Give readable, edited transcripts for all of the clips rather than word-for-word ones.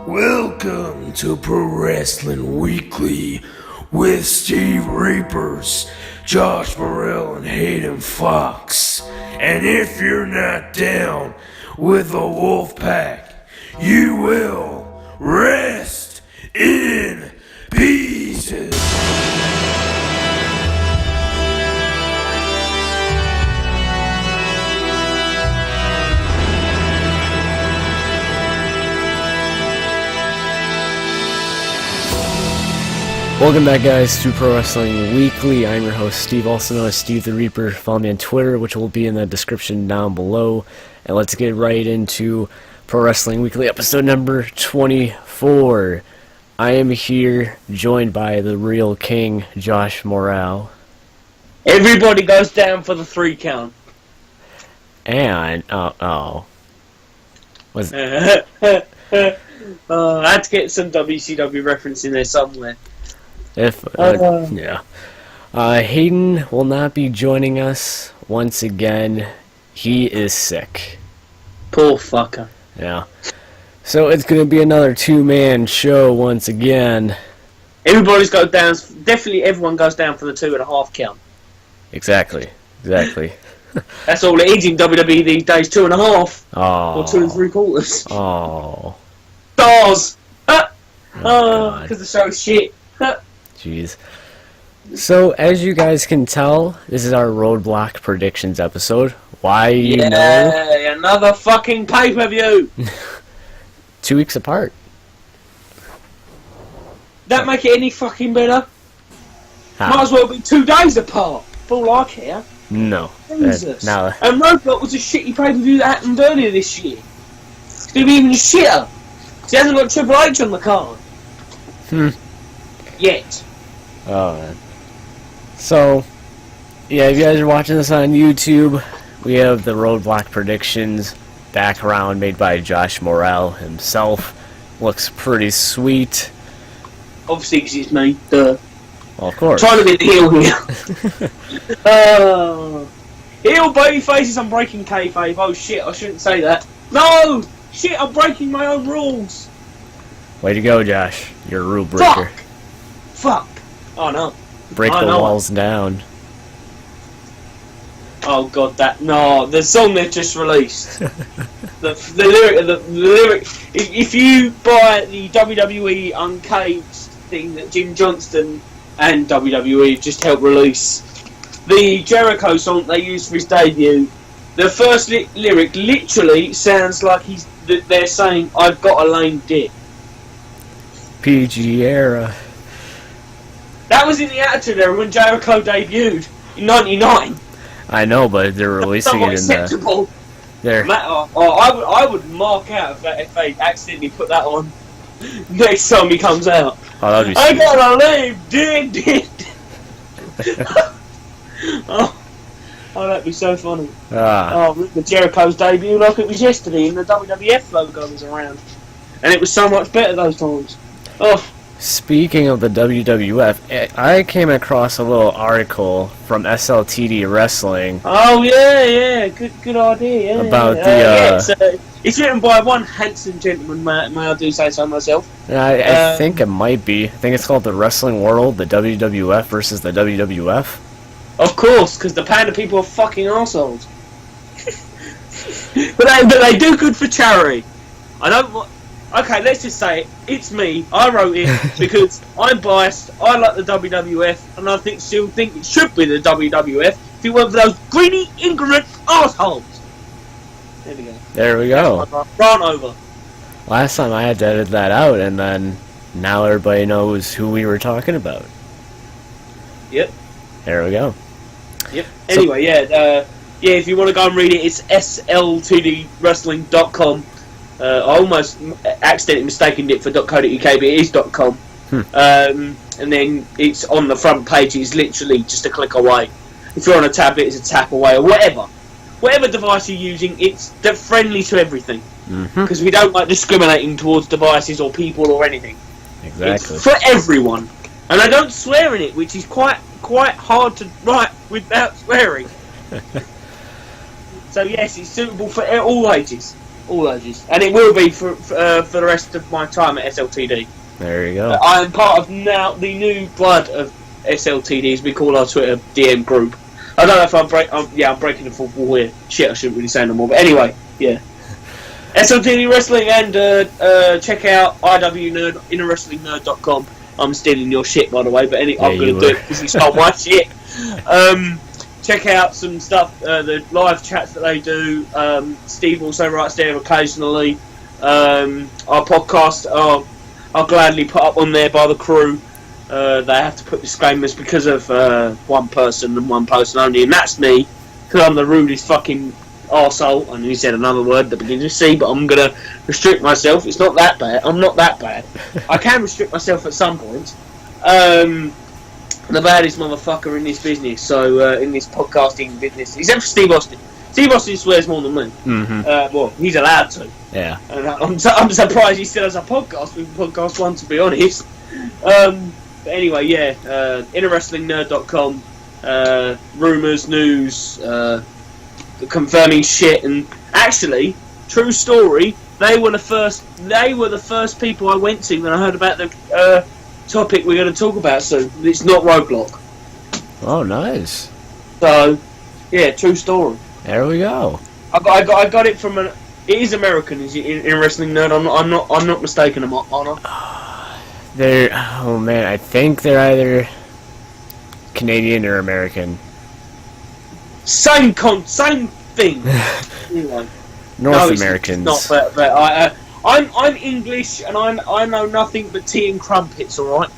Welcome to Pro Wrestling Weekly with Steve Reapers, Josh Morrell, and Haydn Fox. And if you're not down with the wolf pack, you will rest in pieces. Welcome back, guys, to Pro Wrestling Weekly. I'm your host, Steve, also known as Steve the Reaper. Follow me on Twitter, which will be in the description down below. And let's get right into Pro Wrestling Weekly, episode number 24. I am here, joined by the real king, Josh Morrell. Everybody goes down for the 3 count. And, I had to get some WCW reference in there somewhere. Haydn will not be joining us once again. He is sick. Poor fucker. Yeah. So it's going to be another 2-man show once again. Everybody's got down. Definitely everyone goes down for the 2.5 count. Exactly. That's all it is in WWE these days, 2.5. Oh. Or 2 3/4. Oh. Stars! Because the show's shit. Jeez. So, as you guys can tell, this is our Roadblock predictions episode. Why, you know? Yeah, another fucking pay-per-view! 2 weeks apart. That make it any fucking better? How? Might as well be 2 days apart. For all I care. No. Jesus. Now, And Roadblock was a shitty pay-per-view that happened earlier this year. It's going to be even shitter. He hasn't got Triple H on the card. Yet. oh, man. So, yeah, if you guys are watching this on YouTube, we have the Roadblock predictions background made by Josh Morrell himself. Looks pretty sweet. Obviously, because it's me. Duh. Well, of course. Trying to be the heel here. Heel baby faces, I'm breaking kayfabe. Oh shit, I shouldn't say that. No! Shit, I'm breaking my own rules. Way to go, Josh. You're a rule breaker. Fuck! Oh no. Break the walls down. Oh god, the song they've just released. the lyric. If you buy the WWE Uncaged thing that Jim Johnston and WWE just helped release, the Jericho song they used for his debut, the first lyric literally sounds like they're saying, "I've got a lame dick." PG era. That was in the Attitude Era when Jericho debuted in '99. I know, but they're releasing it in acceptable. I would mark out if they accidentally put that on next time he comes out. Oh, that'd be I got a lame dick. oh, that'd be so funny. The Jericho's debut like it was yesterday, and the WWF logo was around, and it was so much better those times. Oh. Speaking of the WWF, I came across a little article from SLTD Wrestling. Oh yeah, good idea. Yeah, about it's written by one handsome gentleman. May I do say so myself? I think it might be. I think it's called the Wrestling World, the WWF versus the WWF. Of course, because the Panda people are fucking assholes. but they do good for charity. I don't. Okay, let's just say it. It's me. I wrote it because I'm biased. I like the WWF, and I still think it should be the WWF if it weren't for those greedy, ignorant assholes. There we go. Run over. Last time I had to edit that out, and then now everybody knows who we were talking about. Yep. There we go. Yep. Anyway, if you want to go and read it, it's sltdwrestling.com. I almost accidentally mistaken it for .co.uk, but it is .com. And then it's on the front page. It's literally just a click away. If you're on a tablet, it's a tap away, or whatever device you're using. They're friendly to everything because we don't like discriminating towards devices or people or anything. Exactly. It's for everyone, and I don't swear in it, which is quite hard to write without swearing. So yes, it's suitable for all ages. All ages. And it will be for the rest of my time at SLTD. There you go. I am part of now the new blood of SLTD, as we call our Twitter DM group. I don't know if I'm breaking the fourth wall here. Shit, I shouldn't really say no more. But anyway, yeah. SLTD Wrestling, and check out IWNerd, I'm stealing your shit, by the way, but I'm going to do it because you stole my shit. Check out some stuff, the live chats that they do. Steve also writes there occasionally. Our podcast, I'll gladly put up on there by the crew. They have to put disclaimers because of one person and one person only, and that's me, because I'm the rudest fucking arsehole. I know you said another word that begins with C, but I'm going to restrict myself. It's not that bad. I'm not that bad. I can restrict myself at some point. The baddest motherfucker in this business, so in this podcasting business, except for Steve Austin. Steve Austin swears more than me. Mm-hmm. Well, he's allowed to. Yeah. And I'm surprised he still has a podcast. We can podcast one, to be honest. But anyway, yeah, InnerWrestlingNerd.com, rumours, news, confirming shit, and actually, true story, they were the first people I went to when I heard about the topic we're going to talk about soon. It's not Roadblock. Oh, nice. So, yeah, true story. There we go. I got it from it is American, is it, in Wrestling Nerd? I'm not mistaken, am I? Oh man, I think they're either Canadian or American. Same thing. Anyway. North Americans. It's not, but I'm English, and I know nothing but tea and crumpets, all right,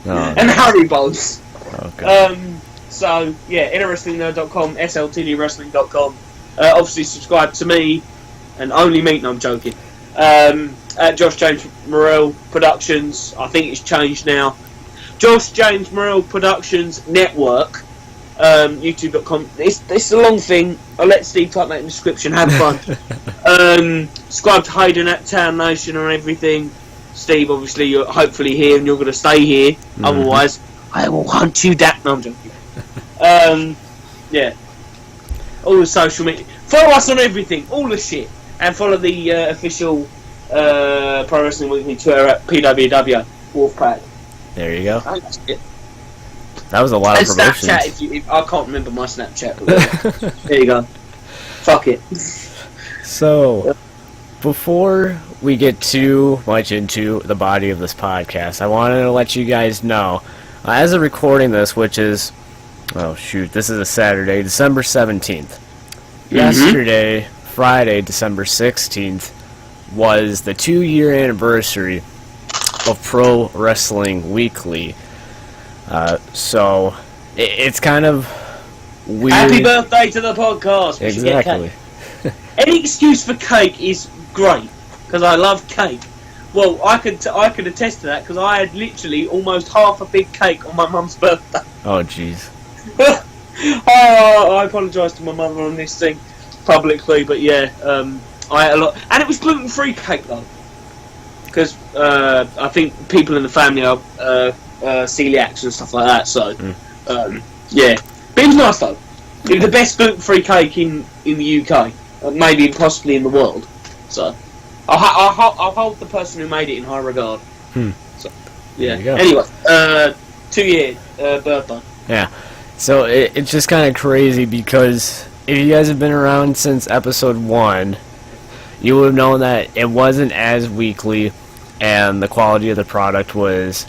and Haribos. Okay. So yeah, InnerWrestlingNerd.com, SLTDWrestling.com. Obviously, subscribe to me, and only me. No, I'm joking. At Josh James Morrell Productions. I think it's changed now. Josh James Morrell Productions Network. YouTube.com. It's a long thing. I'll let Steve type that in the description. Have fun. Subscribe to Haydn at Town Nation and everything. Steve, obviously, you're hopefully here and you're going to stay here. Mm-hmm. Otherwise, I will hunt you down. No, I'm joking. Yeah. All the social media. Follow us on everything. All the shit. And follow the official Pro Wrestling Weekly Twitter at PWW Wolfpack. There you go. That's it. That was a lot of promotions. Snapchat, I can't remember my Snapchat. But there you go. Fuck it. So, before we get too much into the body of this podcast, I wanted to let you guys know, as of recording this, which is, this is a Saturday, December 17th. Mm-hmm. Yesterday, Friday, December 16th, was the 2-year anniversary of Pro Wrestling Weekly. So it's kind of weird. Happy birthday to the podcast. Exactly. Any excuse for cake is great, because I love cake. Well, I could attest to that, because I had literally almost half a big cake on my mum's birthday. Oh, jeez. I apologise to my mother on this thing publicly, but yeah, I ate a lot, and it was gluten-free cake though, because I think people in the family are celiacs and stuff like that. So yeah, but it was nice though. It was the best gluten-free cake in the UK, maybe possibly in the world. So I'll hold the person who made it in high regard. So yeah. Anyway, 2-year birthday. Yeah. So it's just kind of crazy, because if you guys have been around since episode 1, you would have known that it wasn't as weekly, and the quality of the product was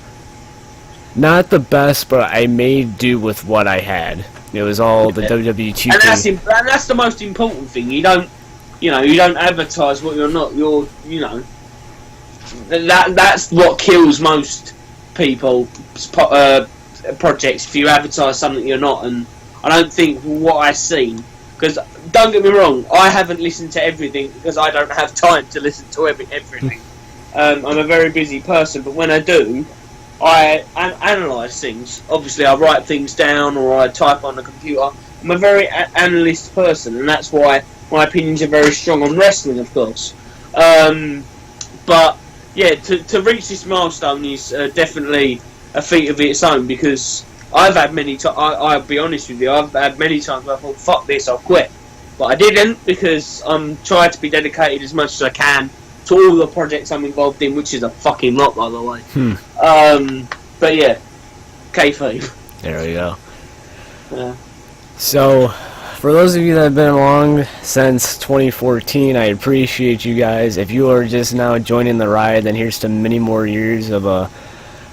not the best, but I made do with what I had. It was all the WWE 2K. And that's the most important thing. You don't advertise what you're not. That's what kills most people projects. If you advertise something you're not, and I don't think what I've seen. Because don't get me wrong, I haven't listened to everything because I don't have time to listen to everything. I'm a very busy person, but when I do, I analyse things. Obviously, I write things down or I type on the computer. I'm a very analyst person, and that's why my opinions are very strong on wrestling, of course. But yeah, to reach this milestone is definitely a feat of its own, because I've had many times. I'll be honest with you. I've had many times where I thought, "Fuck this, I'll quit." but I didn't because I'm trying to be dedicated as much as I can to all the projects I'm involved in, which is a fucking lot, by the way. But yeah, kayfabe. There we go. Yeah. So, for those of you that have been along since 2014, I appreciate you guys. If you are just now joining the ride, then here's to many more years of a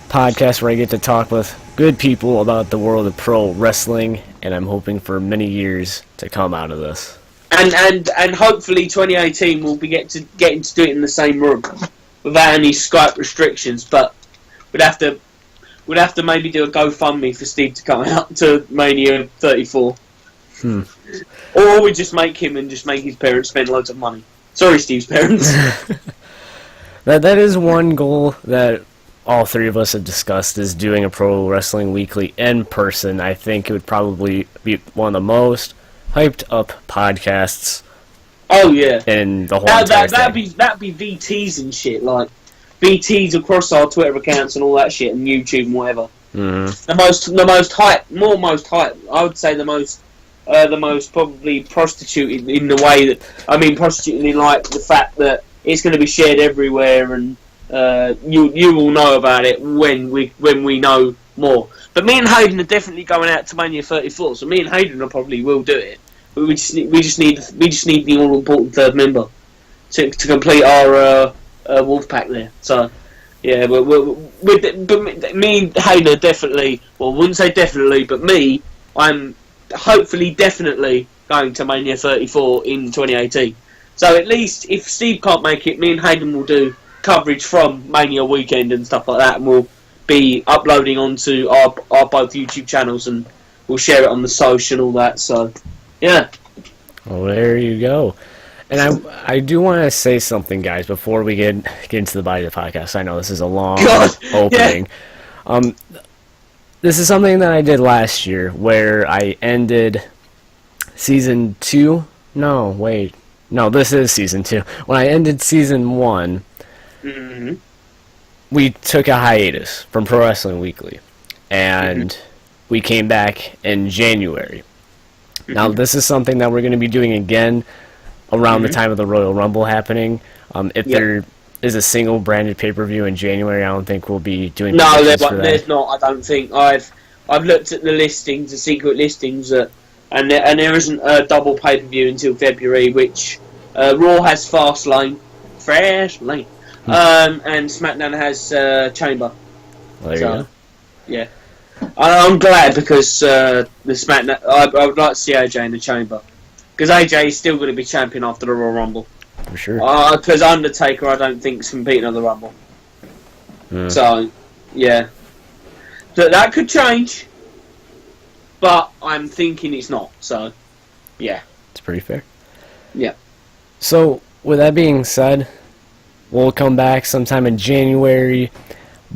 podcast where I get to talk with good people about the world of pro wrestling, and I'm hoping for many years to come out of this. And hopefully 2018 we'll be getting to do it in the same room without any Skype restrictions. But we'd have to maybe do a GoFundMe for Steve to come out to Mania 34. Or we just make him and just make his parents spend loads of money. Sorry, Steve's parents. That is one goal that all three of us have discussed, is doing a Pro Wrestling Weekly in person. I think it would probably be one of the most hyped up podcasts. Oh yeah, in the whole entire thing. That'd be VTs and shit, like VTs across our Twitter accounts and all that shit, and YouTube and whatever. The most hype. I would say the most probably prostituted in the way that, I mean, prostituted in like the fact that it's going to be shared everywhere, and you will know about it when we know more. But me and Haydn are definitely going out to Mania 34, so me and Haydn probably will do it. But we just need the all important third member to complete our wolf pack there. So yeah, but me and Haydn are definitely, well, I wouldn't say definitely, but me, I'm hopefully definitely going to Mania 34 in 2018. So at least if Steve can't make it, me and Haydn will do coverage from Mania weekend and stuff like that, and we'll be uploading onto our both YouTube channels, and we'll share it on the social and all that. So yeah. Well, there you go. And I do want to say something, guys, before we get into the body of the podcast. I know this is a long opening. Yeah. This is something that I did last year, where I ended season 2. No, wait. No, this is season 2. When I ended season 1, we took a hiatus from Pro Wrestling Weekly, and we came back in January. Now, this is something that we're going to be doing again around the time of the Royal Rumble happening. If there is a single branded pay-per-view in January, I don't think we'll be doing there's not. I don't think. I've looked at the listings, the secret listings, and there isn't a double pay-per-view until February, which Raw has Fastlane, and SmackDown has Chamber. Well, there you go. Yeah. I'm glad, because the SmackDown, I would like to see AJ in the Chamber, because AJ is still going to be champion after the Royal Rumble. For sure. Because Undertaker, I don't think, is competing on the Rumble. So, yeah. That could change, but I'm thinking it's not. So, yeah. It's pretty fair. Yeah. So, with that being said, we'll come back sometime in January,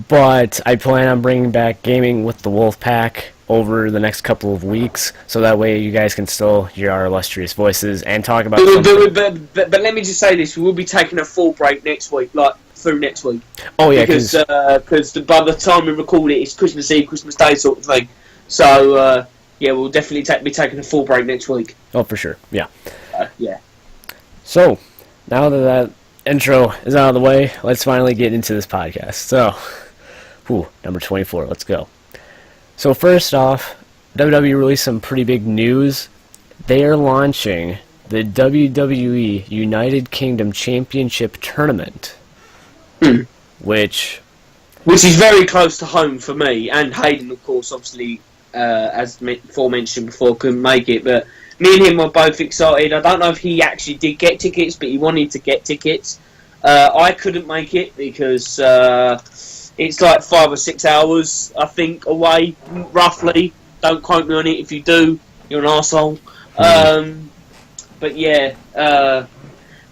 but I plan on bringing back Gaming with the Wolfpack over the next couple of weeks, so that way you guys can still hear our illustrious voices and talk about but let me just say this, we will be taking a full break next week, like through next week. Oh yeah, because by the time we record it, it's Christmas Eve, Christmas Day sort of thing. So yeah, we'll definitely be taking a full break next week. Oh, for sure, yeah. Yeah. So, now that intro is out of the way, let's finally get into this podcast. So, number 24, let's go. So first off, WWE released some pretty big news. They are launching the WWE United Kingdom Championship Tournament, which is very close to home for me, and Haydn, of course, obviously, as mentioned before, couldn't make it, but me and him were both excited. I don't know if he actually did get tickets, but he wanted to get tickets. I couldn't make it because it's like 5 or 6 hours, I think, away, roughly. Don't quote me on it. If you do, you're an arsehole. But yeah,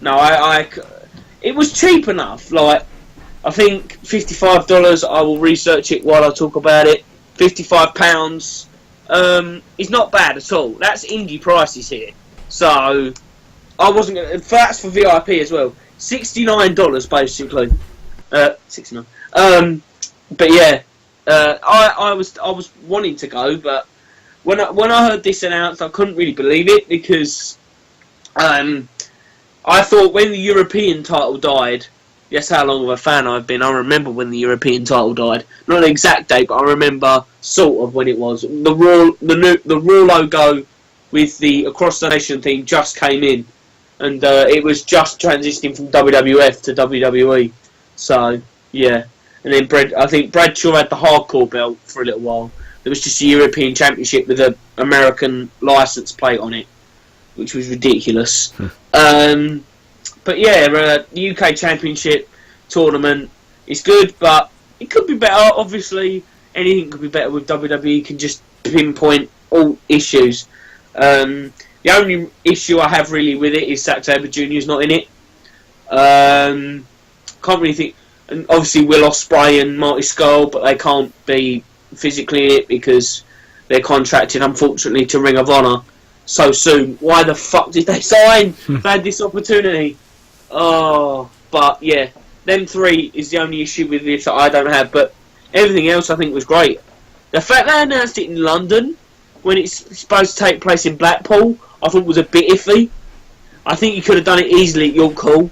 no, it was cheap enough. Like, I think $55. I will research it while I talk about it. £55 is not bad at all. That's indie prices here. So I wasn't going to. That's for VIP as well. $69 basically. 69. But yeah, I was wanting to go, but when I heard this announced, I couldn't really believe it, because I thought when the European title died, that's how long of a fan I've been. I remember when the European title died. Not an exact date, but I remember sort of when it was. The Raw logo with the Across the Nation theme just came in, and it was just transitioning from WWF to WWE. So yeah, and then I think Bradshaw had the hardcore belt for a little while. There was just a European Championship with an American license plate on it, which was ridiculous. But yeah, the UK Championship tournament is good, but it could be better. Obviously, anything could be better with WWE. You can just pinpoint all issues. The only issue I have really with it is Zack Sabre Jr.'s not in it. Can't really think. And obviously, Will Ospreay and Marty Scurll, but they can't be physically in it because they're contracted, unfortunately, to Ring of Honor so soon. Why the fuck did they sign? They had this opportunity. Oh, but yeah, them three is the only issue with this that I don't have. But everything else I think was great. The fact they announced it in London when it's supposed to take place in Blackpool, I thought was a bit iffy. I think you could have done it easily at York Hall,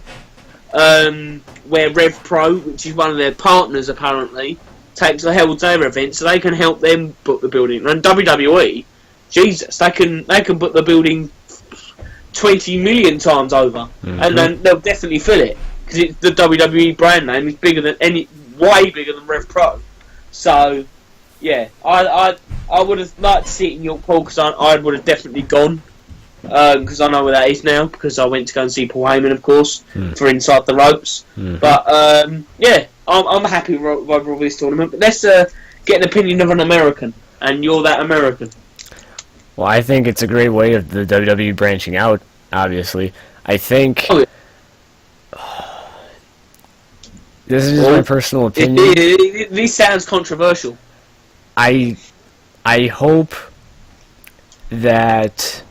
where Rev Pro, which is one of their partners apparently, takes the Hell's Day event, so they can help them book the building. And WWE, Jesus, they can book the building 20 million times over, and then they'll definitely fill it because it's the WWE brand name is bigger than way bigger than Rev Pro. So yeah, I would have liked to see it in York Hall because I would have definitely gone because I know where that is now because I went to go and see Paul Heyman, of course, for Inside the Ropes. But yeah, I'm happy with this tournament. But let's get an opinion of an American, and you're that American. Well, I think it's a great way of the WWE branching out, obviously. I think... Oh, yeah. This is just my personal opinion. This sounds controversial. I hope that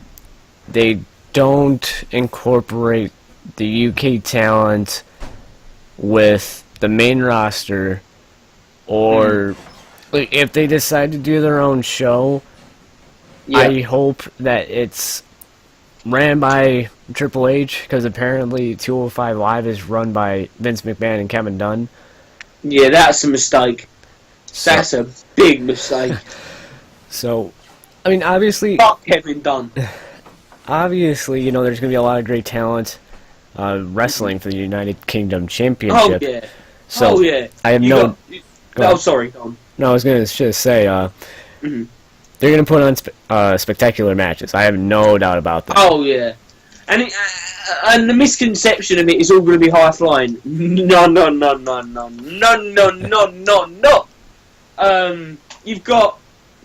they don't incorporate the UK talent with the main roster, or if they decide to do their own show... Yeah. I hope that it's ran by Triple H, because apparently 205 Live is run by Vince McMahon and Kevin Dunn. Yeah, that's a mistake. That's a big mistake. So, I mean, obviously... Fuck Kevin Dunn. Obviously, you know, there's going to be a lot of great talent wrestling for the United Kingdom Championship. Oh, yeah. So, I have no... sorry, go on. No, I was going to just say... They're going to put on spectacular matches. I have no doubt about that. Oh, yeah. And the misconception of it is all going to be high-flying. No. You've got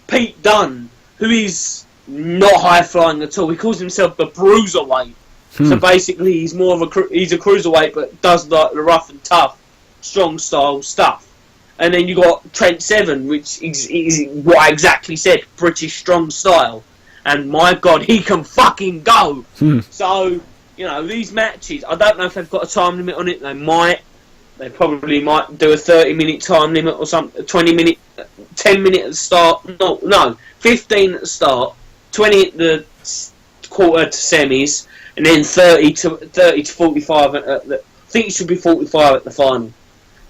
Pete Dunne, who is not high-flying at all. He calls himself the Bruiserweight. So basically, he's more of he's a cruiserweight, but does like the rough and tough, strong style stuff. And then you got Trent Seven, which is what I exactly said, British strong style. And my God, he can fucking go. So, you know, these matches, I don't know if they've got a time limit on it. They probably might do a 30-minute time limit or something, 20-minute, 10-minute at the start. No, 15 at the start, 20 at the quarter to semis, and then 30 to 45 I think it should be 45 at the final.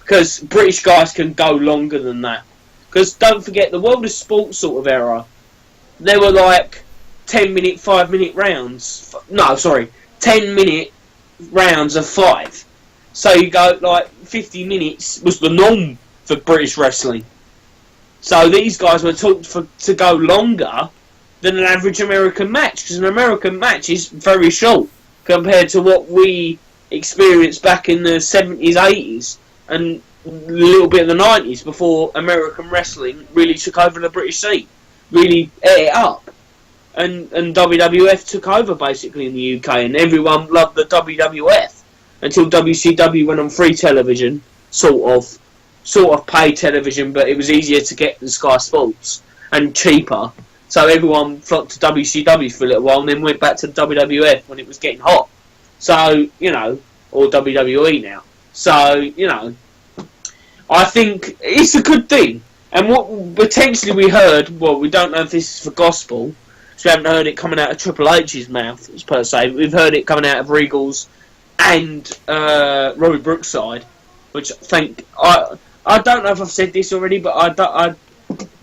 Because British guys can go longer than that. Because don't forget, the World of Sport sort of era, there were like 10-minute, 5-minute rounds. 10-minute rounds of 5. So you go like 50 minutes was the norm for British wrestling. So these guys were taught to go longer than an average American match. Because an American match is very short compared to what we experienced back in the 70s, 80s. And a little bit of the 90s before American wrestling really took over the British scene, really ate it up, and WWF took over basically in the UK, and everyone loved the WWF until WCW went on free television, sort of paid television, but it was easier to get than Sky Sports and cheaper, so everyone flocked to WCW for a little while and then went back to WWF when it was getting hot. So, you know, or WWE now. So, you know, I think it's a good thing. And what potentially we heard, well, we don't know if this is for gospel, So we haven't heard it coming out of Triple H's mouth, per se. We've heard it coming out of Regal's and Robbie Brookside, which I don't know if I've said this already, but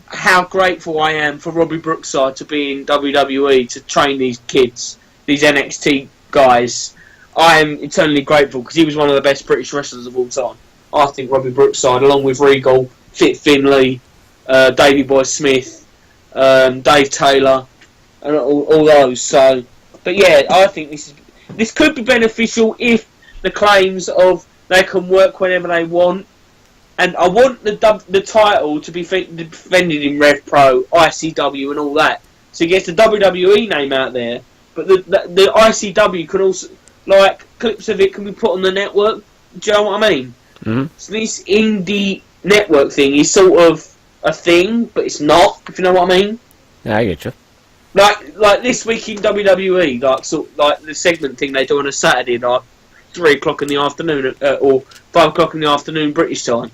how grateful I am for Robbie Brookside to be in WWE to train these kids, these NXT guys. I am eternally grateful because he was one of the best British wrestlers of all time. I think Robbie Brookside, along with Regal, Fit Finlay, Davey Boy Smith, Dave Taylor, and all those. So, but yeah, I think this could be beneficial if the claims of they can work whenever they want. And I want the title to be defended in Rev Pro, ICW, and all that. So it gets the WWE name out there. But the ICW can also, like, clips of it can be put on the network. Do you know what I mean? Mm-hmm. So this indie network thing is sort of a thing, but it's not, if you know what I mean. Yeah, I get you. Like this week in WWE, like the segment thing they do on a Saturday, like 3 o'clock in the afternoon, or 5 o'clock in the afternoon British time.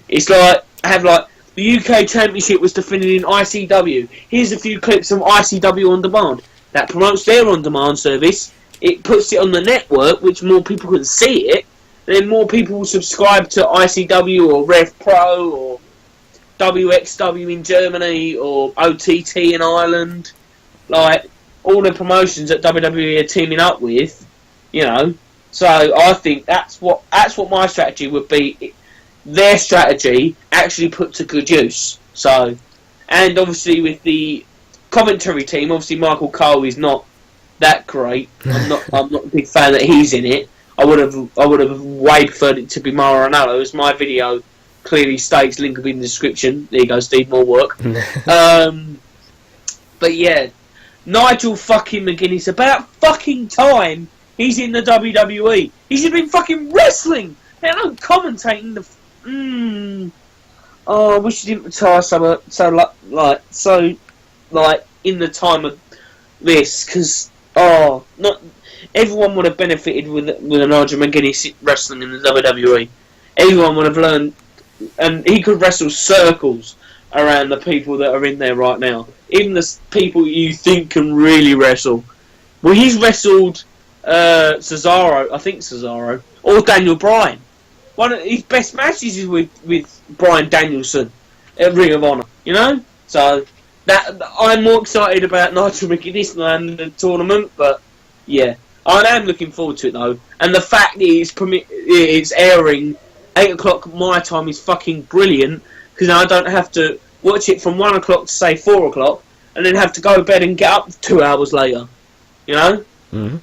It's like, the UK Championship was defended in ICW. Here's a few clips from ICW On Demand. That promotes their on-demand service. It puts it on the network, which more people can see it. Then more people will subscribe to ICW or Rev Pro or WXW in Germany or OTT in Ireland. Like, all the promotions that WWE are teaming up with, you know. So I think that's what my strategy would be. Their strategy actually put to good use. So, and obviously with the commentary team, obviously Michael Cole is not that great. I'm not a big fan that he's in it. I would have way preferred it to be Maranello, as my video clearly states. Link will be in the description. There you go, Steve. More work. But yeah, Nigel fucking McGuinness. About fucking time he's in the WWE. He should have been fucking wrestling. They're not commentating the. Oh, I wish he didn't retire so in the time of this, because not everyone would have benefited with a Nigel McGuinness wrestling in the WWE. Everyone would have learned, and he could wrestle circles around the people that are in there right now. Even the people you think can really wrestle. Well, he's wrestled Cesaro, or Daniel Bryan. One of his best matches is with Bryan Danielson at Ring of Honor, you know? So, that I'm more excited about Nigel McGuinness than the tournament, but yeah. I am looking forward to it though. And the fact that it's airing 8 o'clock my time is fucking brilliant, because I don't have to watch it from 1 o'clock to say 4 o'clock, and then have to go to bed and get up 2 hours later, you know? Mm-hmm.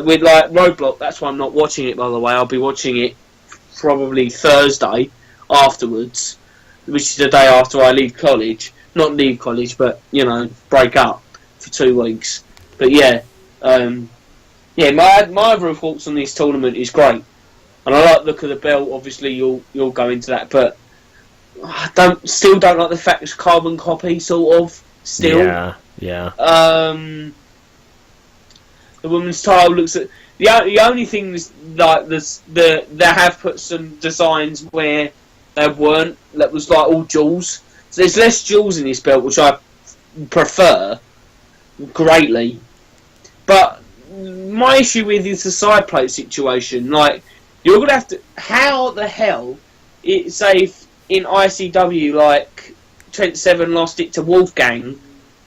With like Roadblock, that's why I'm not watching it, by the way. I'll be watching it probably Thursday afterwards, which is the day after I leave college. Not leave college, but, you know, break up for 2 weeks. But yeah, my overall thoughts on this tournament is great. And I like the look of the belt, obviously you'll go into that, but I still don't like the fact it's carbon copy, sort of, still. Yeah. The women's title looks at the only thing is like they have put some designs where they weren't, that was like all jewels. So there's less jewels in this belt, which I prefer greatly. But my issue with is the side plate situation. Like, you're gonna have to, how the hell say in ICW, like Trent Seven lost it to Wolfgang,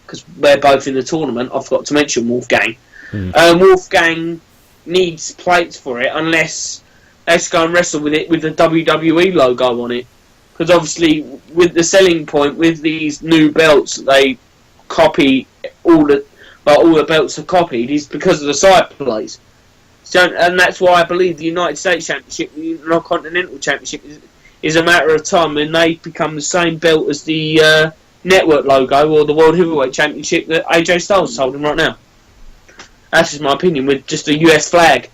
because they're both in the tournament. I forgot to mention Wolfgang. Wolfgang needs plates for it, unless they just go and wrestle with it with the WWE logo on it. Because obviously, with the selling point with these new belts, they copy all the belts are copied is because of the side plates. So, and that's why I believe the United States Championship, the Intercontinental Championship, is a matter of time when they become the same belt as the network logo or the World Heavyweight Championship that AJ Styles is holding right now. That's just my opinion, with just a US flag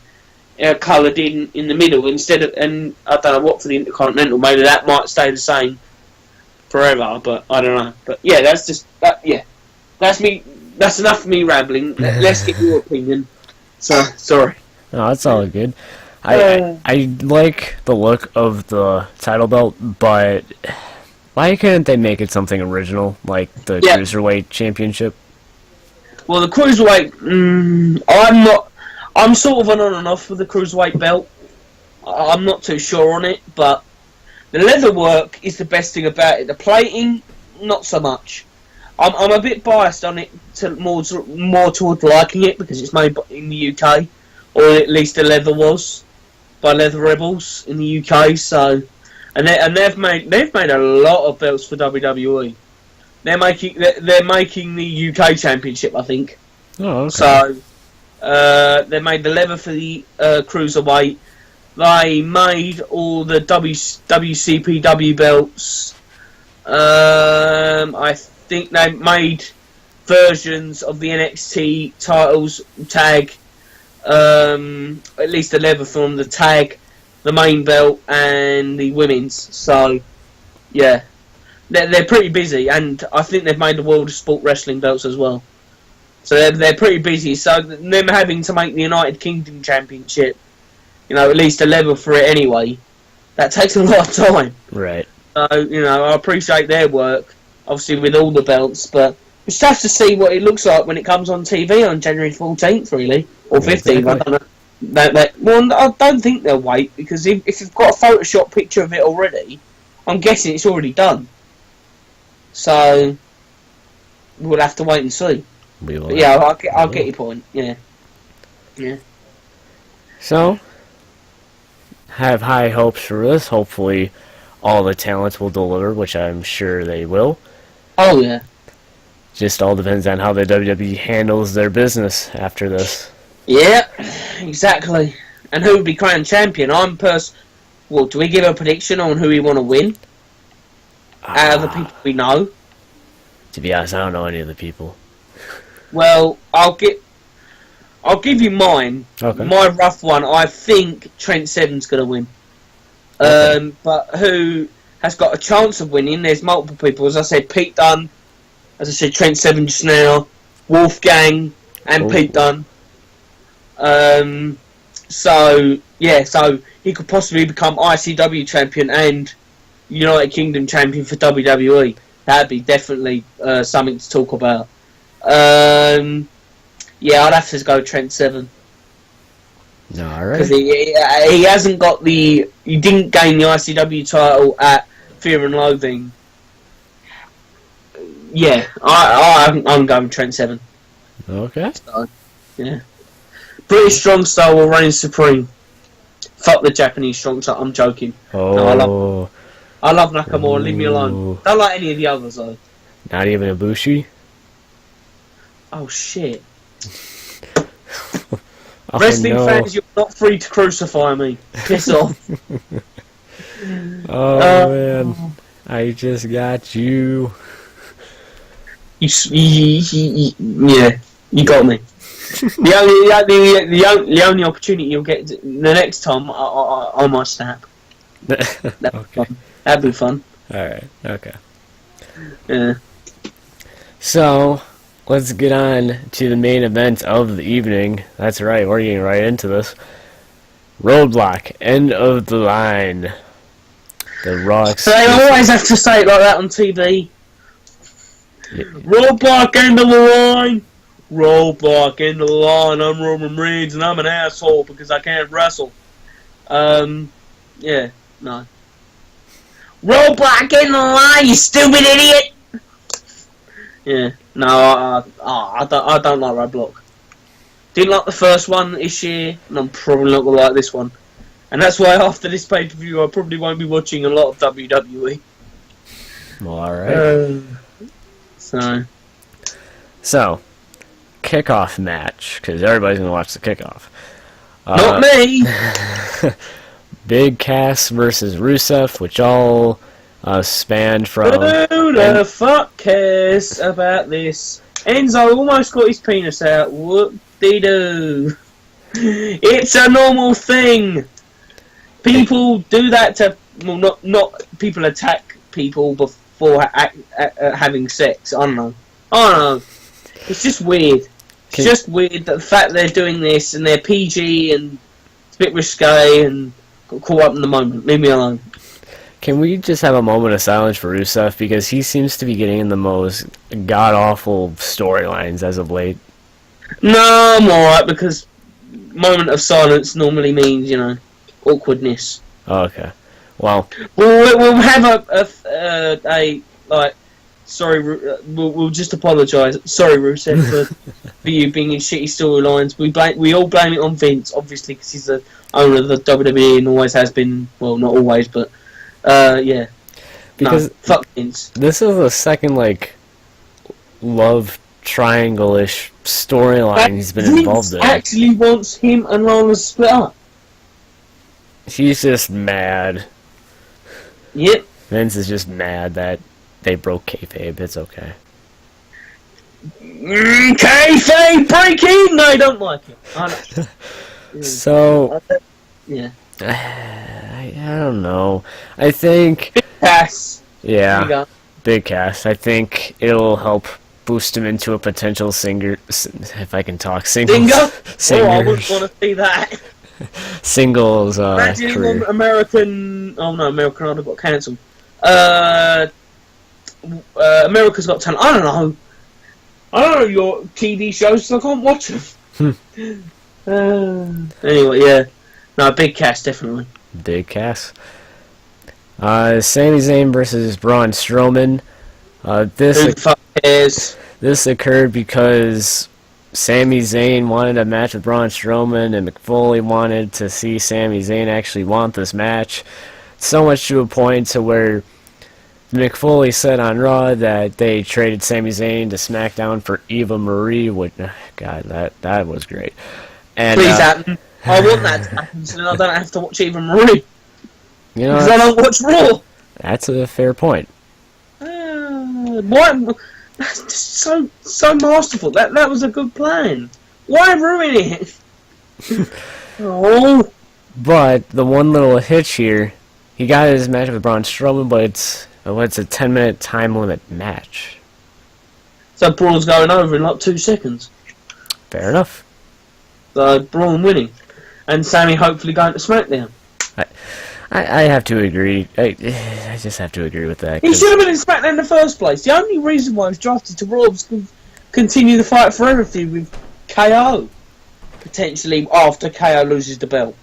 coloured in the middle instead of, and I don't know what for the Intercontinental, maybe that might stay the same forever, but I don't know. But yeah, that's just that's me. That's enough for me rambling. Let's get your opinion. So sorry. No, that's all good. I like the look of the title belt, but why couldn't they make it something original, like the Cruiserweight Championship? Well, the cruiserweight, I'm not. I'm sort of on and off with the cruiserweight belt. I'm not too sure on it, but the leather work is the best thing about it. The plating, not so much. I'm a bit biased on it, more towards liking it because it's made in the UK, or at least the leather was by Leather Rebels in the UK. So, they've made a lot of belts for WWE. They're making the UK Championship, I think. Oh, okay. So, they made the leather for the cruiserweight. They made all the WCPW belts. I think they made versions of the NXT titles tag. At least the leather from the tag, the main belt, and the women's. So, yeah. They're pretty busy, and I think they've made the World of Sport Wrestling belts as well. So they're pretty busy. So them having to make the United Kingdom Championship, at least a level for it anyway, that takes a lot of time. Right. So, I appreciate their work, obviously with all the belts, but we just have to see what it looks like when it comes on TV on January 14th, really, or 15th. Exactly. I don't know. Well, I don't think they'll wait, because if you've got a Photoshop picture of it already, I'm guessing it's already done. So we'll have to wait and see. But yeah, I'll get your point. Yeah. So, have high hopes for this. Hopefully, all the talents will deliver, which I'm sure they will. Oh yeah. Just all depends on how the WWE handles their business after this. Yeah, exactly. And who would be crowned champion? Well, do we give a prediction on who we want to win? Out of the people we know. To be honest, I don't know any of the people. Well, I'll give you mine. Okay. My rough one. I think Trent Seven's going to win. Okay. But who has got a chance of winning? There's multiple people. As I said, Pete Dunne. As I said, Trent Seven just now. Wolfgang and Pete Dunne. So he could possibly become ICW champion and United Kingdom champion for WWE. That'd be definitely something to talk about. I'd have to go Trent Seven. Alright. Because he hasn't got he didn't gain the ICW title at Fear and Loathing. Yeah, I'm going Trent Seven. Okay. So, yeah. British Strong Style will reign supreme. Fuck the Japanese Strong Style. I'm joking. Oh. No, I love Nakamura. Leave me alone. Don't like any of the others though. Not even Ibushi? Oh shit. Oh, Wrestling no. fans, you're not free to crucify me. Piss off. Oh man, I just got you. Yeah, you got me. The only opportunity you'll get the next time I might snap. Okay. That'd be fun. Alright, okay. Yeah. So, let's get on to the main event of the evening. That's right, we're getting right into this. Roadblock, end of the line. The Raw So they always have to say it like that on TV. Yeah. Roadblock, end of the line. Roadblock, end of the line. I'm Roman Reigns and I'm an asshole because I can't wrestle. Yeah, no. Roadblock, end of the line, you stupid idiot. Yeah, no, I don't like Roadblock. Didn't like the first one this year, and I'm probably not gonna like this one. And that's why after this pay-per-view, I probably won't be watching a lot of WWE. Well, alright. So, kickoff match, because everybody's going to watch the kickoff. Not me! Big Cass versus Rusev, which all spanned from... Who the fuck cares about this? Enzo almost got his penis out. Whoop-de-doo. It's a normal thing! People do that to... Well, not people attack people before having sex. I don't know. It's just weird. It's just weird that the fact they're doing this and they're PG and it's a bit risque and got caught up in the moment. Leave me alone. Can we just have a moment of silence for Rusev? Because he seems to be getting in the most god-awful storylines as of late. No, I'm alright, because moment of silence normally means, awkwardness. Oh, okay. Well, We'll have a like, sorry, we'll just apologise. Sorry, Rusev, for you being in shitty storylines. We all blame it on Vince, obviously, because he's the owner of the WWE and always has been. Well, not always, but yeah. because fuck Vince. this is the second love triangle-ish storyline he's been involved in. Vince actually wants him and Lana split up. He's just mad. Yep. Vince is just mad that they broke kayfabe. It's okay. Kayfabe breaking. No, I don't like it. I know. So, Yeah. I don't know. I think, Pass. There you yeah, go. big cast. I think it'll help boost him into a potential singer, if I can talk, Dingo? Oh, I singers, wouldn't want to see that. singles Imagine him career. on American. Oh no, American Idol got cancelled. America's Got Talent. I don't know your TV shows, so I can't watch them. Anyway, yeah. No, big cast, definitely. Big cast. Sami Zayn versus Braun Strowman. Who the fuck cares? This occurred because Sami Zayn wanted a match with Braun Strowman, and McFoley wanted to see Sami Zayn actually want this match. So much to a point to where McFoley said on Raw that they traded Sami Zayn to SmackDown for Eva Marie, which, God, that was great. And, Please happen. I want that to happen, so then I don't have to watch Eva Marie. You know, Because I don't watch Raw. that's a fair point. Why? That's just so masterful. That was a good plan. Why ruin it? Oh. But the one little hitch here, he got his match with Braun Strowman, but it's a 10-minute time limit match. So Braun's going over in like 2 seconds. Fair enough. So Braun winning, and Sammy hopefully going to SmackDown. I have to agree. I just have to agree with that. He should have been in SmackDown in the first place. The only reason why he was drafted to Raw was to continue the fight for everything with KO. Potentially after KO loses the belt.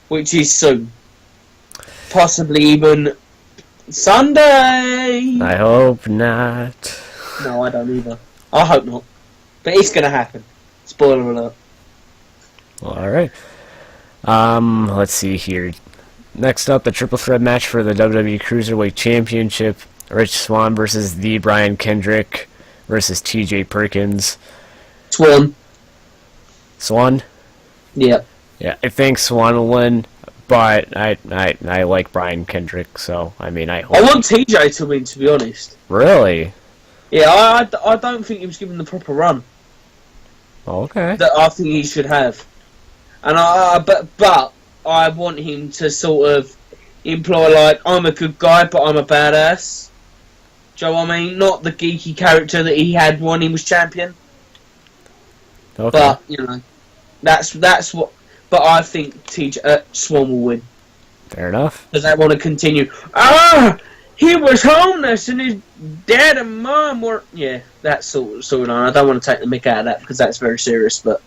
Which is soon. Possibly even Sunday! I hope not. No, I don't either. I hope not. But it's going to happen. Spoiler alert. Alright. Let's see here. Next up, the triple threat match for the WWE Cruiserweight Championship. Rich Swann versus the Brian Kendrick versus TJ Perkins. Swan. Swan? Yep. Yeah, I think Swan will win, but I like Brian Kendrick, so, I mean, I hope. I want TJ to win, to be honest. Really? Yeah, I don't think he was given the proper run Okay. that I think he should have. And but I want him to sort of imply, like, I'm a good guy, but I'm a badass. Do you know what I mean? Not the geeky character that he had when he was champion. Okay. But, that's what... But I think Swan will win. Fair enough. Because they want to continue. He was homeless and his dad and mum were... Yeah, that sort of line. I don't want to take the mick out of that because that's very serious, but...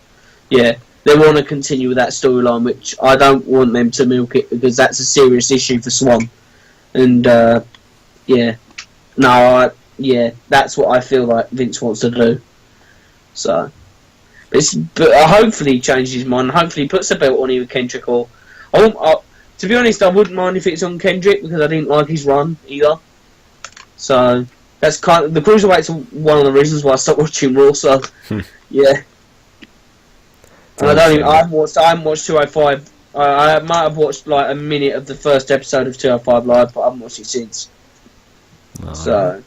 Yeah, they want to continue with that storyline, which I don't want them to milk it because that's a serious issue for Swan. And, yeah. No, that's what I feel like Vince wants to do. So... But hopefully he changes his mind. Hopefully he puts the belt on either Kendrick or... to be honest, I wouldn't mind if it's on Kendrick because I didn't like his run either. So that's kind of... The Cruiserweights are one of the reasons why I stopped watching Raw, so... Yeah. And I haven't watched 205. I might have watched like a minute of the first episode of 205 Live, but I haven't watched it since. So,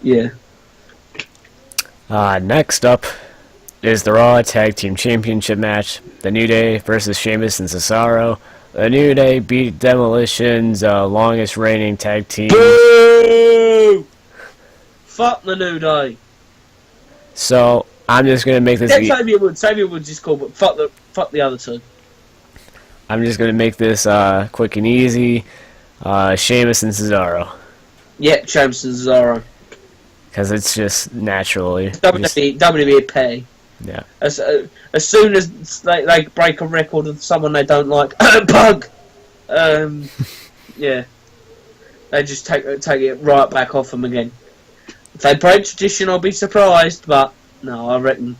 yeah. Next up is the Raw Tag Team Championship match. The New Day versus Sheamus and Cesaro. The New Day beat Demolition's longest reigning tag team. Boo! Fuck the New Day. So, I'm just going to make this... Xavier Woods is cool, but fuck the other two. I'm just going to make this quick and easy. Sheamus and Cesaro. Yeah, Sheamus and Cesaro. Because it's just naturally... WWE pay. Yeah. As soon as they break a record of someone they don't like, bug. Yeah, they just take it right back off them again. If they break tradition, I'll be surprised. But no, I reckon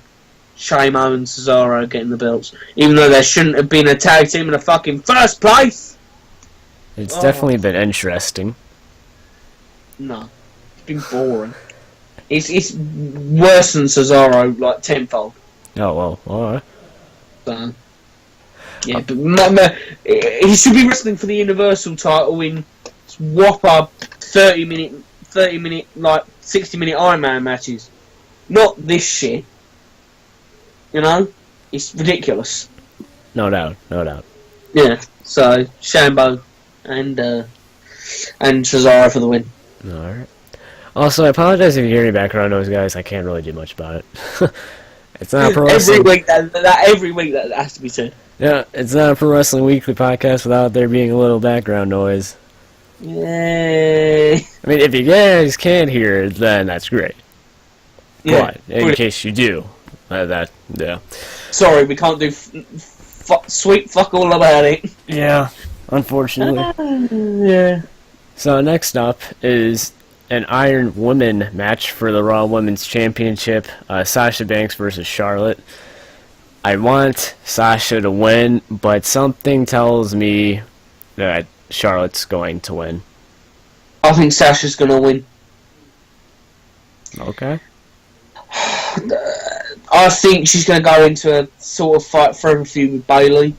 Shamo and Cesaro are getting the belts, even though there shouldn't have been a tag team in the fucking first place. It's definitely been interesting. No, it's been boring. It's worse than Cesaro, like tenfold. Oh, well, alright. So, yeah, but he should be wrestling for the Universal title in whopper 30 minute, like 60-minute Iron Man matches. Not this shit. You know? It's ridiculous. No doubt, no doubt. Yeah, so Shambo and Cesaro for the win. Alright. Also, I apologize if you hear any background noise, guys. I can't really do much about it. It's not a pro wrestling. Every week that has to be said. Yeah, it's not a Pro Wrestling Weekly podcast without there being a little background noise. Yay! I mean, if you guys can't hear it, then that's great. Yeah. But in case you do, yeah. Sorry, we can't do sweet fuck all about it. Yeah, unfortunately. Yeah. So next up is an Iron Woman match for the Raw Women's Championship. Sasha Banks versus Charlotte. I want Sasha to win, but something tells me that Charlotte's going to win. I think Sasha's going to win. Okay. I think she's going to go into a sort of fight forever feud with Bayley.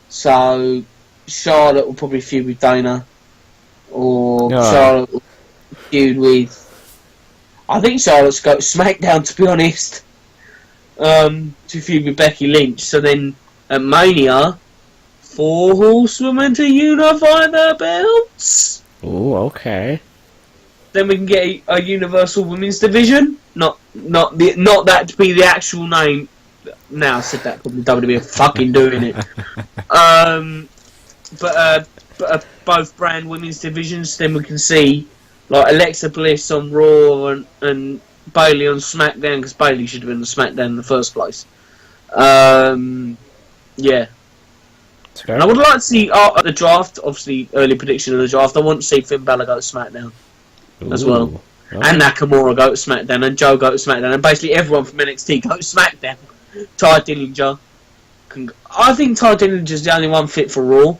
So Charlotte will probably feud with Dana. Or Charlotte will feud with... I think Charlotte's got SmackDown, to be honest. To feud with Becky Lynch. So then at Mania, 4 horsewomen to unify their belts. Ooh, okay. Then we can get a Universal Women's Division. Not that to be the actual name. Now I said that, probably WWE are fucking doing it. But both brand women's divisions. Then we can see like Alexa Bliss on Raw and Bayley on SmackDown, because Bayley should have been on SmackDown in the first place. Yeah. And I would like to see at the draft, obviously early prediction of the draft, I want to see Finn Balor go to SmackDown as well. Okay. And Nakamura go to SmackDown, and Joe go to SmackDown, and basically everyone from NXT go to SmackDown. Ty Dillinger. I think Ty Dillinger's the only one fit for Raw,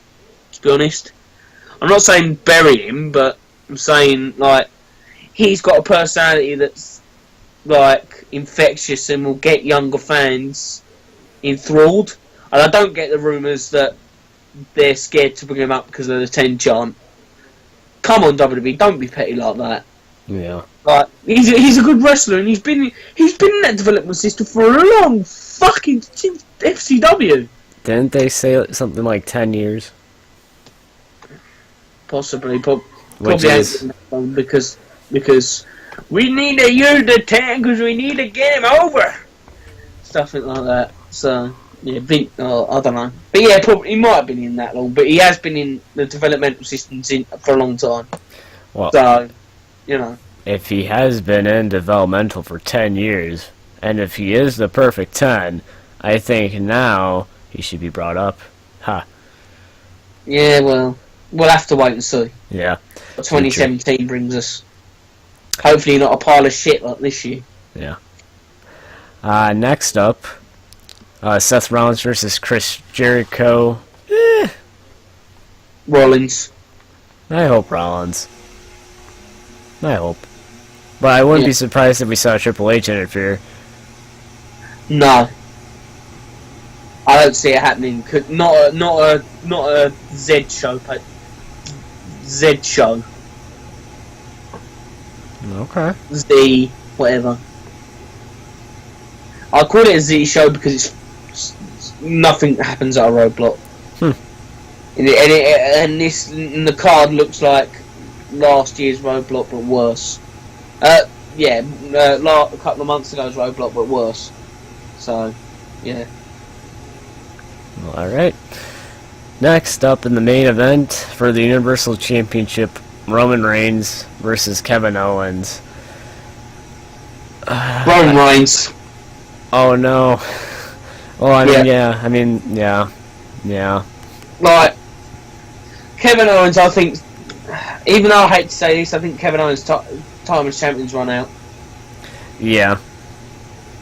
to be honest. I'm not saying bury him, but I'm saying, like, he's got a personality that's, like, infectious and will get younger fans enthralled. And I don't get the rumours that they're scared to bring him up because of the 10 chant. Come on, WWE, don't be petty like that. Yeah. Like, he's a good wrestler, and he's been in that development system for a long fucking since FCW. Didn't they say something like 10 years? Possibly, probably is because we need a year to 10 because we need to get him over. Stuff like that. So. Yeah, I don't know. But yeah, probably, he might have been in that long, but he has been in the developmental systems for a long time. Well, so, you know. If he has been in developmental for 10 years, and if he is the perfect 10, I think now he should be brought up. Ha. Yeah, well, we'll have to wait and see. Yeah. What 2017 brings us. Hopefully not a pile of shit like this year. Yeah. Next up... Seth Rollins versus Chris Jericho. Rollins. I hope Rollins. I hope. But I wouldn't be surprised if we saw Triple H interfere. No. I don't see it happening. Not a Z show, but Z show. Okay. Z whatever. I call it a Z show because it's nothing happens at a roadblock. And the card looks like last year's roadblock but worse. A couple of months ago's roadblock but worse. So, yeah. Alright. Next up in the main event for the Universal Championship, Roman Reigns versus Kevin Owens. Roman Reigns. Oh no. Well, I mean, Yeah. yeah. Like, Kevin Owens, I think, even though I hate to say this, I think Kevin Owens' time as champion's run out. Yeah.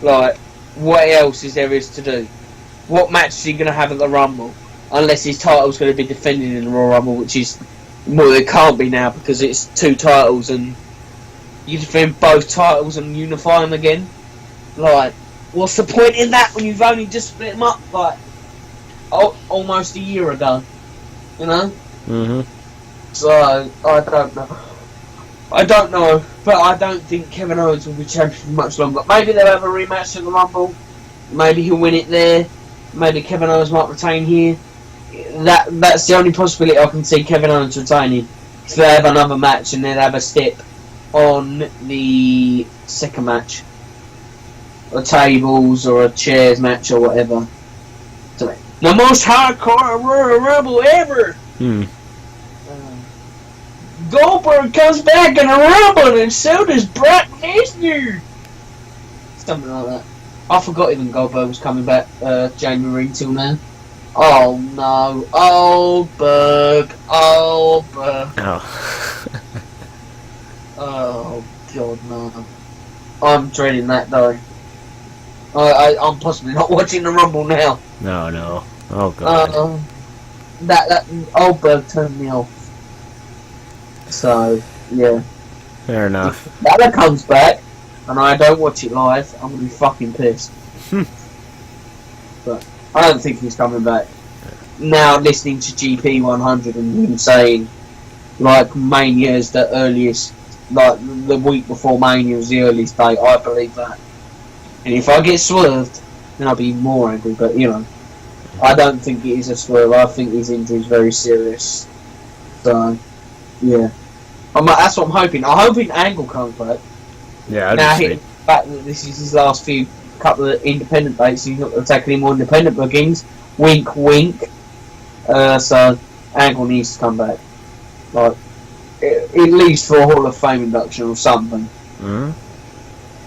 Like, what else is there to do? What match is he going to have at the Rumble? Unless his title's going to be defended in the Royal Rumble, which is, well, it can't be now because it's 2 titles and you defend both titles and unify them again. Like, what's the point in that when you've only just split them up, like, almost a year ago? You know? Mm-hmm. So, I don't know, but I don't think Kevin Owens will be champion for much longer. Maybe they'll have a rematch at the Rumble. Maybe he'll win it there. Maybe Kevin Owens might retain here. That's the only possibility I can see Kevin Owens retaining. If they have another match and then have a step on the second match. Or tables or a chairs match or whatever. So, the most hardcore Royal Rumble ever! Goldberg comes back in a Rumble and so does Brock Lesnar! Something like that. I forgot even Goldberg was coming back January till now. Oh no. Goldberg. Oh. Oh god no. I'm dreading that though. I'm possibly not watching the Rumble now. No. Oh god. That Goldberg turned me off. So, yeah. Fair enough. If that comes back, and I don't watch it live, I'm going to be fucking pissed. But I don't think he's coming back. Now, listening to GP 100 and him saying, like, Mania is the earliest, like, the week before Mania was the earliest date, I believe that. And if I get swerved, then I'll be more angry, but, you know, I don't think it is a swerve. I think his injury is very serious. So, yeah. That's what I'm hoping. I'm hoping Angle comes back. Yeah, now, the fact that this is his last couple of independent dates, he's not going to take any more independent bookings. Wink, wink. So, Angle needs to come back. Like, at least for a Hall of Fame induction or something.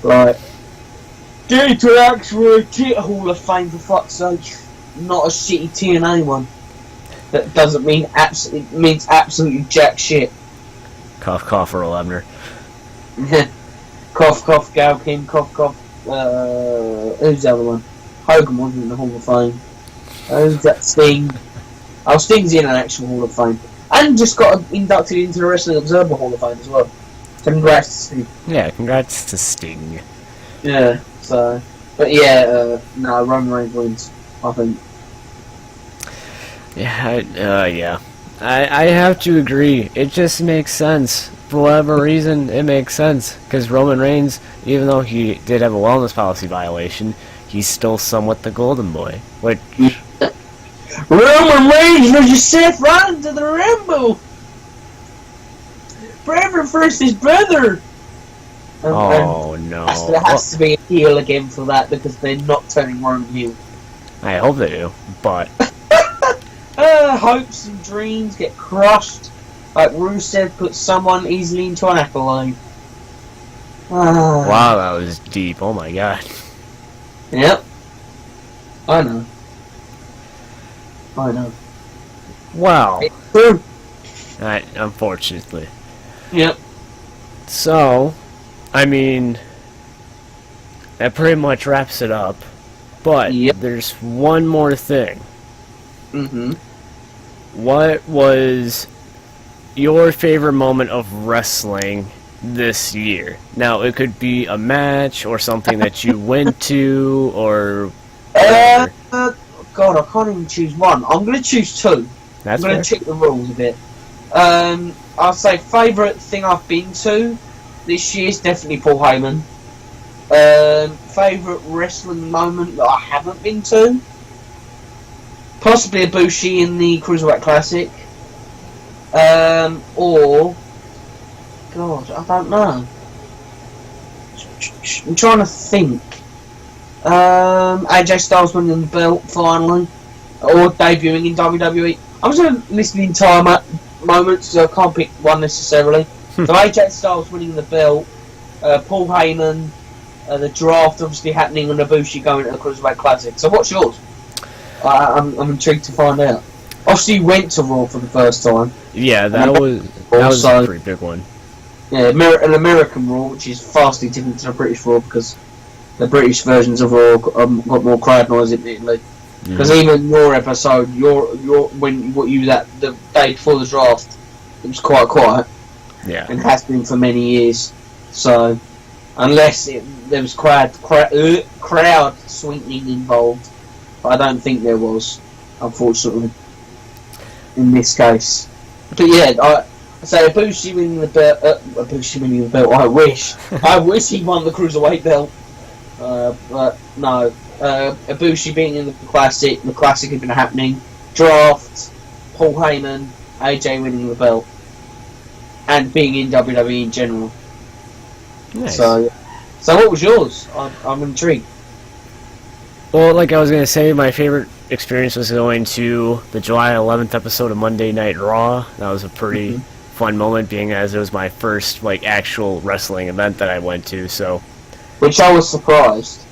Like, get into an actual Hall of Fame for fuck's sake. Not a shitty TNA one. That doesn't mean absolutely jack shit. Cough, cough, Earl Ebner. Cough, cough, Galkin, cough, cough. Who's the other one? Hogan wasn't in the Hall of Fame. Who's that? Sting. Oh, Sting's in an actual Hall of Fame. And just got inducted into the Wrestling Observer Hall of Fame as well. Congrats to Sting. Yeah, congrats to Sting. Yeah, so. But yeah, no, Roman Reigns wins, I think. Yeah, I have to agree. It just makes sense. For whatever reason, it makes sense. Because Roman Reigns, even though he did have a wellness policy violation, he's still somewhat the golden boy. Which... Roman Reigns versus Seth Rollins to the Rumble! Forever first his brother! Oh no. There has to be a heel again for that because they're not turning Roman heel. I hope they do, but... Hopes and dreams get crushed. Like Rusev puts someone easily into an accolade. Wow, that was deep. Oh my god. Yep. I know. Wow. It's true. Unfortunately. Yep. So, I mean, that pretty much wraps it up. But there's one more thing. What was your favorite moment of wrestling this year? Now, it could be a match or something that you went to or... God, I can't even choose one. I'm going to choose two. That's I'm going to check the rules a bit. I'll say favourite thing I've been to this year is definitely Paul Heyman. Favourite wrestling moment that I haven't been to? Possibly Ibushi in the Cruiserweight Classic. Or... God, I don't know. I'm trying to think. AJ Styles winning the belt finally. Or debuting in WWE. I'm just going to list the entire moments, so I can't pick one necessarily. So AJ Styles winning the belt. Paul Heyman. the draft obviously happening and Ibushi going to the Cruiserweight Classic. So what's yours? I'm intrigued to find out. Obviously, you went to Raw for the first time. Yeah, that was a pretty big one. Yeah, an American Raw, which is vastly different to the British Raw because the British versions of Raw got more crowd noise, admittedly. Because even your episode, what you was at the day before the draft, it was quite quiet. Yeah, and has been for many years. So, unless there was crowd swinging involved, but I don't think there was, unfortunately, in this case. But yeah, I say Ibushi winning the belt. I wish he won the Cruiserweight belt. But no, Ibushi being in the Classic. The Classic had been happening. Draft, Paul Heyman, AJ winning the belt, and being in WWE in general. Nice. So what was yours? I'm intrigued. Well, like I was going to say, my favorite experience was going to the July 11th episode of Monday Night Raw. That was a pretty fun moment, being as it was my first actual wrestling event that I went to. So, which I was surprised.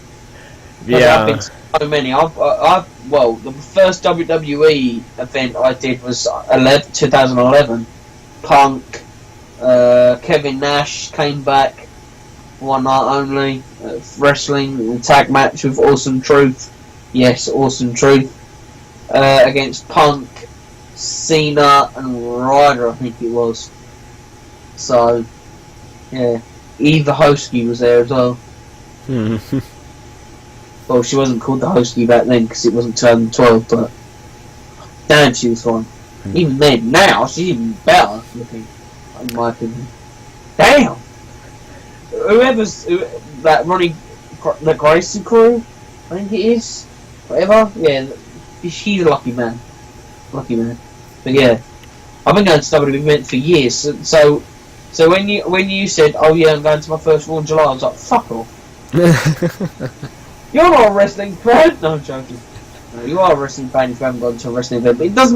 Yeah. I've been to so many. The first WWE event I did was 2011. Punk, Kevin Nash came back. One night only, wrestling tag match with Awesome Truth. Yes, Awesome Truth against Punk, Cena, and Ryder, I think it was. So, yeah, Eva Hosky was there as well. Well, she wasn't called the Hosky back then because it wasn't 2012, but damn, she was fine. Even then, now she's even better looking, in my opinion. Damn. Whoever's that running the Gracie crew, I think it is. Whatever, yeah, he's a lucky man. But yeah, I've been going to WWE event for years. So when you said, "Oh yeah, I'm going to my first Raw in July," I was like, "Fuck off." You're not a wrestling fan. No, I'm joking. No, you are a wrestling fan if you haven't gone to a wrestling event. But it does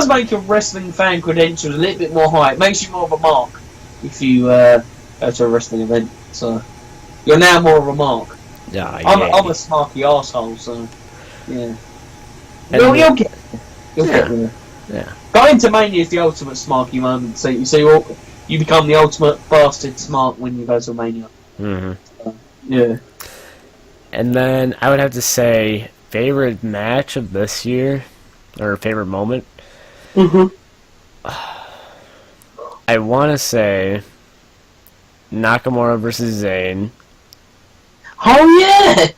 make your wrestling fan credentials a little bit more high. It makes you more of a mark if you go to a wrestling event. So you're now more of a mark. Yeah, I'm a snarky arsehole, so yeah. You'll get there. Yeah. Going to Mania is the ultimate smarky moment. So you become the ultimate bastard smart when you go to Mania. Yeah. And then I would have to say favorite match of this year, or favorite moment. I want to say Nakamura versus Zayn. Oh yeah,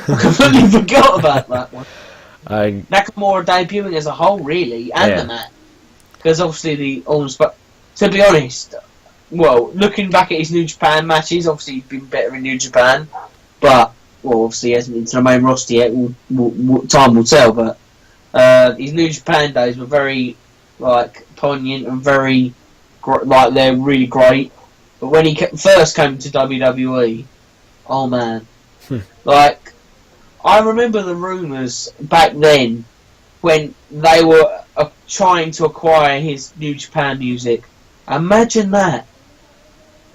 I completely forgot about that one. Nakamura debuting as a whole, really, and the match, because obviously but to be honest, well, looking back at his New Japan matches, obviously he's been better in New Japan, but obviously he hasn't been to the main roster yet. Time will tell, but his New Japan days were very poignant and very they're really great. But when he first came to WWE, oh man, I remember the rumours back then when they were trying to acquire his New Japan music. Imagine that.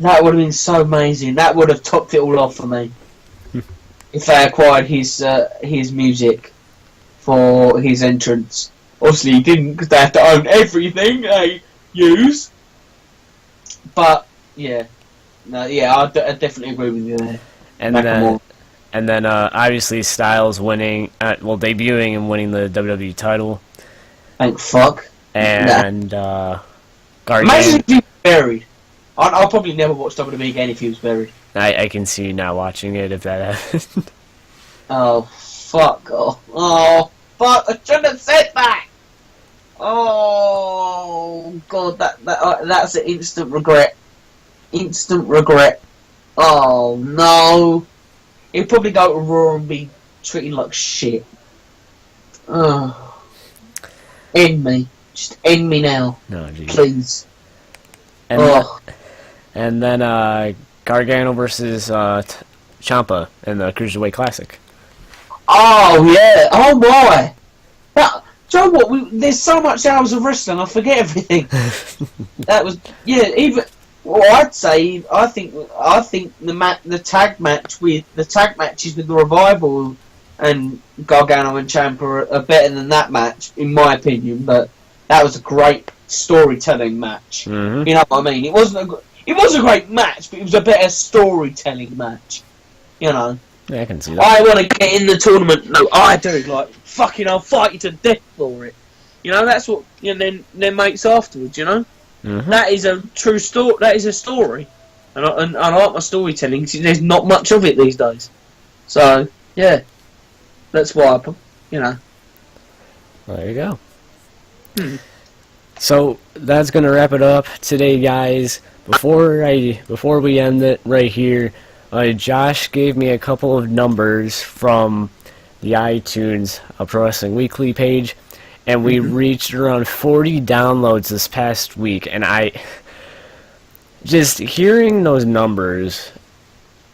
That would have been so amazing. That would have topped it all off for me. If they acquired his music for his entrance. Obviously he didn't, because they have to own everything they use. But yeah, I definitely agree with you there. And then obviously Styles winning, debuting and winning the WWE title. Thank fuck. And Imagine if he was buried. I'll probably never watch WWE again if he was buried. I can see you not watching it if that happened. Oh fuck! Oh fuck! I shouldn't have said that. Oh god, that's an instant regret. Instant regret. Oh no! He'd probably go to Raw and be treated like shit. Oh, end me. Just end me now. No, geez. Please. And then Gargano versus Ciampa in the Cruiserweight Classic. Oh yeah! Oh boy! But do you know what? There's so much hours of wrestling, I forget everything. That was even Well, I'd say I think the tag matches with the Revival and Gargano and Ciampa are better than that match, in my opinion. But that was a great storytelling match. Mm-hmm. You know what I mean? It was a great match, but it was a better storytelling match. You know. Yeah, I can see that. I want to get in the tournament. No, I do. Like, fucking, I'll fight you to death for it. You know, that's what. And then mates afterwards. You know, That is a true story. That is a story, and I like my storytelling. There's not much of it these days. So yeah, that's why you know. There you go. So that's gonna wrap it up today, guys. Before we end it right here, Josh gave me a couple of numbers from the iTunes Pro Wrestling Weekly page, and we reached around 40 downloads this past week. And I just hearing those numbers,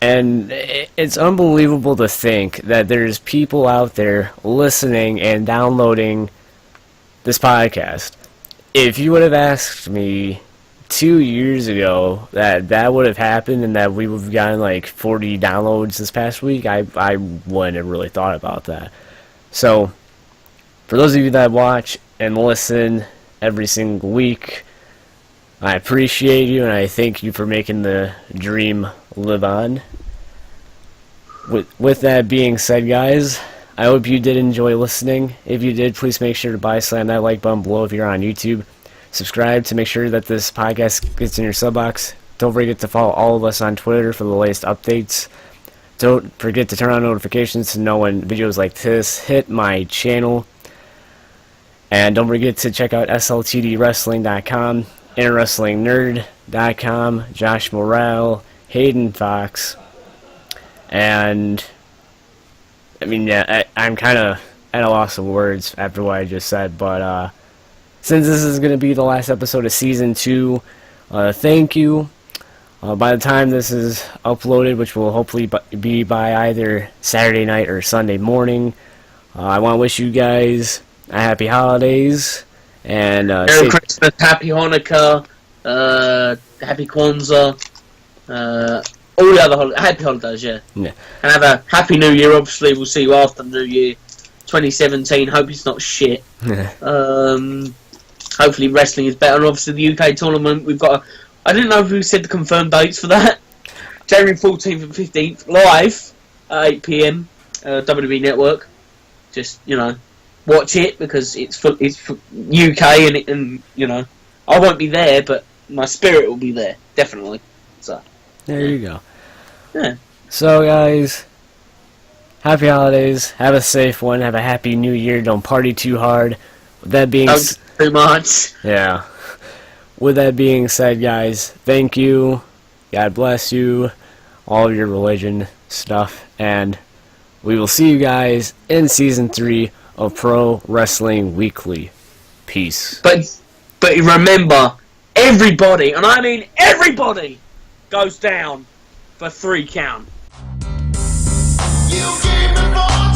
and it's unbelievable to think that there's people out there listening and downloading this podcast. If you would have asked me 2 years ago that would have happened and that we would have gotten like 40 downloads this past week, I wouldn't have really thought about that. So, for those of you that watch and listen every single week, I appreciate you and I thank you for making the dream live on. With that being said, guys, I hope you did enjoy listening. If you did, please make sure to slam that like button below if you're on YouTube. Subscribe to make sure that this podcast gets in your sub box. Don't forget to follow all of us on Twitter for the latest updates. Don't forget to turn on notifications to know when videos like this hit my channel. And don't forget to check out SLTDwrestling.com, InnerWrestlingNerd.com, Josh Morrell, Haydn Fox, and I mean, yeah, I'm kind of at a loss of words after what I just said, but since this is going to be the last episode of Season 2, thank you. By the time this is uploaded, which will hopefully be by either Saturday night or Sunday morning, I want to wish you guys a happy holidays, and Merry Christmas, Happy Hanukkah, Happy Kwanzaa, all the other happy holidays, yeah. And have a Happy New Year. Obviously, we'll see you after the New Year, 2017. Hope it's not shit. Hopefully, wrestling is better. And obviously, the UK tournament, we've got. I didn't know if we said the confirmed dates for that. January 14th and 15th, live at 8 PM, WWE Network. Just watch it because it's for UK and you know, I won't be there, but my spirit will be there definitely. So there you go. Yeah. So guys, happy holidays. Have a safe one. Have a happy New Year. Don't party too hard. With that being too much. Yeah. With that being said, guys, thank you. God bless you. All of your religion stuff, and we will see you guys in Season 3 of Pro Wrestling Weekly. Peace. But remember, everybody, and I mean everybody, goes down for 3 count. You gave me more.